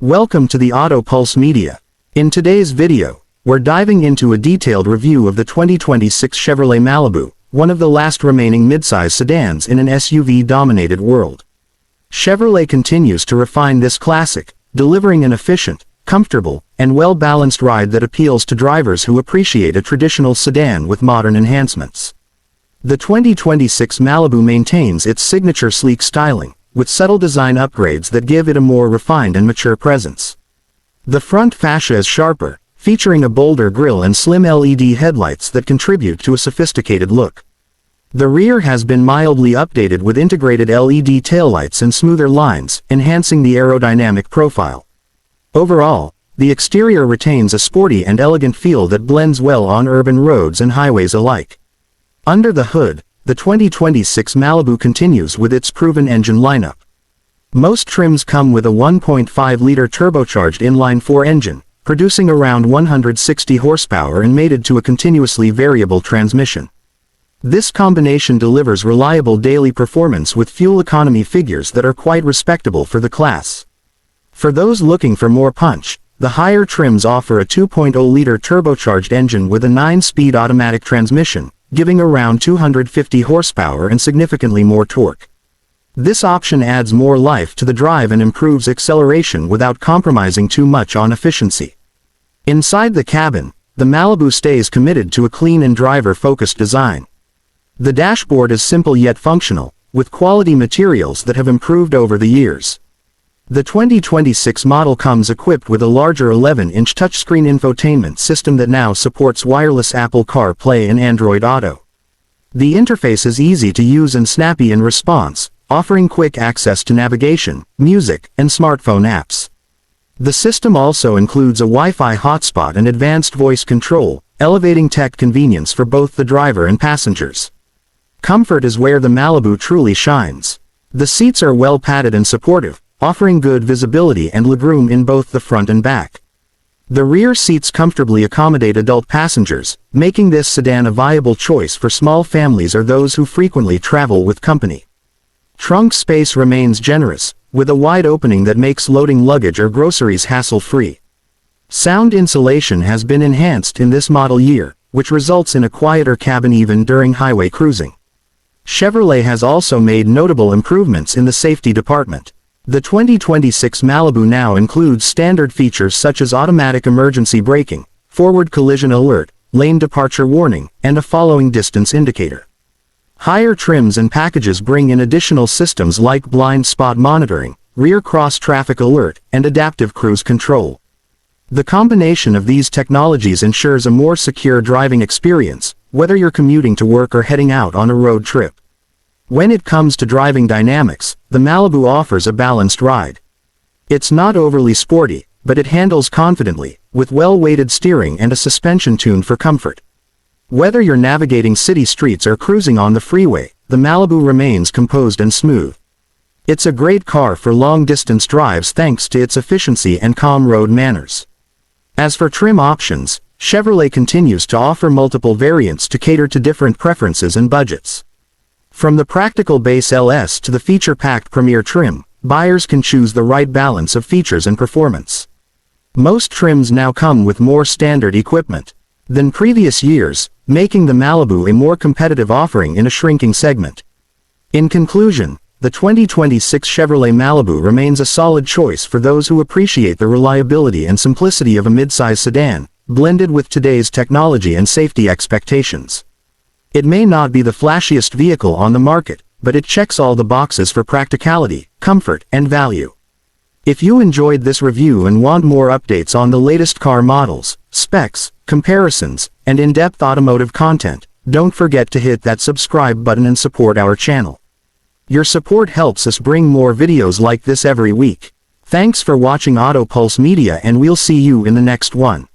Welcome to the Auto Pulse Media. In today's video, we're diving into a detailed review of the 2026 Chevrolet Malibu, one of the last remaining midsize sedans in an SUV-dominated world. Chevrolet continues to refine this classic, delivering an efficient, comfortable, and well-balanced ride that appeals to drivers who appreciate a traditional sedan with modern enhancements. The 2026 Malibu maintains its signature sleek styling, with subtle design upgrades that give it a more refined and mature presence. The front fascia is sharper, featuring a bolder grille and slim LED headlights that contribute to a sophisticated look. The rear has been mildly updated with integrated LED taillights and smoother lines, enhancing the aerodynamic profile. Overall, the exterior retains a sporty and elegant feel that blends well on urban roads and highways alike. Under the hood, the 2026 Malibu continues with its proven engine lineup. Most trims come with a 1.5-liter turbocharged inline-4 engine, producing around 160 horsepower and mated to a continuously variable transmission. This combination delivers reliable daily performance with fuel economy figures that are quite respectable for the class. For those looking for more punch, the higher trims offer a 2.0-liter turbocharged engine with a 9-speed automatic transmission, giving around 250 horsepower and significantly more torque. This option adds more life to the drive and improves acceleration without compromising too much on efficiency. Inside the cabin, the Malibu stays committed to a clean and driver-focused design. The dashboard is simple yet functional, with quality materials that have improved over the years. The 2026 model comes equipped with a larger 11-inch touchscreen infotainment system that now supports wireless Apple CarPlay and Android Auto. The interface is easy to use and snappy in response, offering quick access to navigation, music, and smartphone apps. The system also includes a Wi-Fi hotspot and advanced voice control, elevating tech convenience for both the driver and passengers. Comfort is where the Malibu truly shines. The seats are well padded and supportive, offering good visibility and legroom in both the front and back. The rear seats comfortably accommodate adult passengers, making this sedan a viable choice for small families or those who frequently travel with company. Trunk space remains generous, with a wide opening that makes loading luggage or groceries hassle-free. Sound insulation has been enhanced in this model year, which results in a quieter cabin even during highway cruising. Chevrolet has also made notable improvements in the safety department. The 2026 Malibu now includes standard features such as automatic emergency braking, forward collision alert, lane departure warning, and a following distance indicator. Higher trims and packages bring in additional systems like blind spot monitoring, rear cross traffic alert, and adaptive cruise control. The combination of these technologies ensures a more secure driving experience, whether you're commuting to work or heading out on a road trip. When it comes to driving dynamics, the Malibu offers a balanced ride. It's not overly sporty, but it handles confidently, with well-weighted steering and a suspension tuned for comfort. Whether you're navigating city streets or cruising on the freeway, the Malibu remains composed and smooth. It's a great car for long-distance drives thanks to its efficiency and calm road manners. As for trim options, Chevrolet continues to offer multiple variants to cater to different preferences and budgets. From the practical base LS to the feature-packed Premier trim, buyers can choose the right balance of features and performance. Most trims now come with more standard equipment than previous years, making the Malibu a more competitive offering in a shrinking segment. In conclusion, the 2026 Chevrolet Malibu remains a solid choice for those who appreciate the reliability and simplicity of a midsize sedan, blended with today's technology and safety expectations. It may not be the flashiest vehicle on the market, but it checks all the boxes for practicality, comfort, and value. If you enjoyed this review and want more updates on the latest car models, specs, comparisons, and in-depth automotive content, don't forget to hit that subscribe button and support our channel. Your support helps us bring more videos like this every week. Thanks for watching Auto Pulse Media, and we'll see you in the next one.